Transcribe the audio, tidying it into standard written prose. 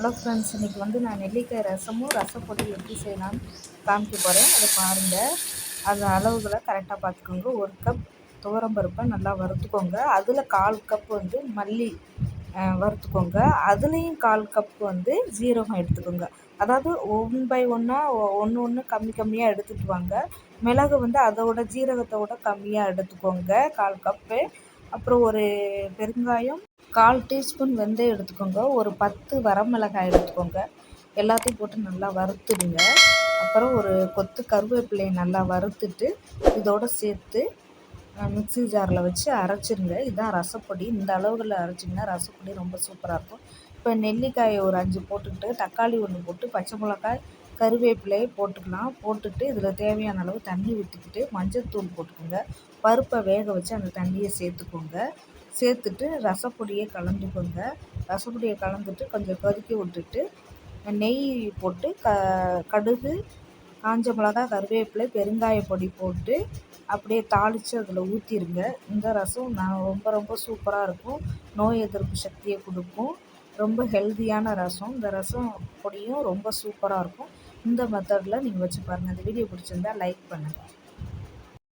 Hello friends, இன்றைக்கி நான் நெல்லிக்காய் ரசமும் ரசப்பொடி எப்படி செய்யலான்னு காமிக்க போகிறேன். அதை பாருங்கள். அந்த அளவுகளை கரெக்டாக பார்த்துக்கோங்க. 1 கப் துவரம்பருப்பை நல்லா வறுத்துக்கோங்க. அதில் 1/4 கப் மல்லி வறுத்துக்கோங்க. அதுலேயும் 1/4 கப் ஜீரகம் எடுத்துக்கோங்க. அதாவது 1 பை 1 ஒன்று கம்மி கம்மியாக எடுத்துகிட்டு வாங்க. மிளகு அதோட ஜீரகத்தோட கம்மியாக எடுத்துக்கோங்க, 1/4 கப்பு. அப்புறம் ஒரு பெருங்காயம், 1/4 டீஸ்பூன் வெந்தயம் எடுத்துக்கோங்க. ஒரு 10 வரமிளகாய் எடுத்துக்கோங்க. எல்லாத்தையும் போட்டு நல்லா வறுத்துடுங்க. அப்புறம் ஒரு கொத்து கருவேப்பிலையை நல்லா வறுத்துட்டு இதோடு சேர்த்து மிக்ஸி ஜாரில் வச்சு அரைச்சிருங்க. இதுதான் ரசப்பொடி. இந்த அளவுகளில் அரைச்சிங்கன்னா ரசப்பொடி ரொம்ப சூப்பராக இருக்கும். இப்போ நெல்லிக்காயை ஒரு 5 போட்டுக்கிட்டு, தக்காளி 1 போட்டு, பச்சை மிளகாய், கருவேப்பிலையை போட்டுக்கலாம். போட்டுட்டு இதில் தேவையான அளவு தண்ணி ஊற்றிக்கிட்டு மஞ்சள்தூள் போட்டுக்கோங்க. பருப்பை வேக வச்சு அந்த தண்ணியை சேர்த்துக்கோங்க. சேர்த்துட்டு ரசப்பொடியை கலந்துக்கோங்க. ரசப்பொடியை கலந்துட்டு கொஞ்சம் கொதிக்க விட்டுட்டு நெய் போட்டு கடுகு, காஞ்ச மிளகா, கருவேப்பிலை, பெருங்காய பொடி போட்டு அப்படியே தாளித்து அதில் ஊற்றிடுங்க. இந்த ரசம் ரொம்ப ரொம்ப சூப்பராக இருக்கும். நோய் எதிர்ப்பு சக்தியை கொடுக்கும். ரொம்ப ஹெல்த்தியான ரசம். இந்த ரசம் பொடியும் ரொம்ப சூப்பராக இருக்கும். இந்த மெத்தடில் நீங்கள் வச்சு பாருங்கள். இந்த வீடியோ பிடிச்சிருந்தா லைக் பண்ணுங்கள்.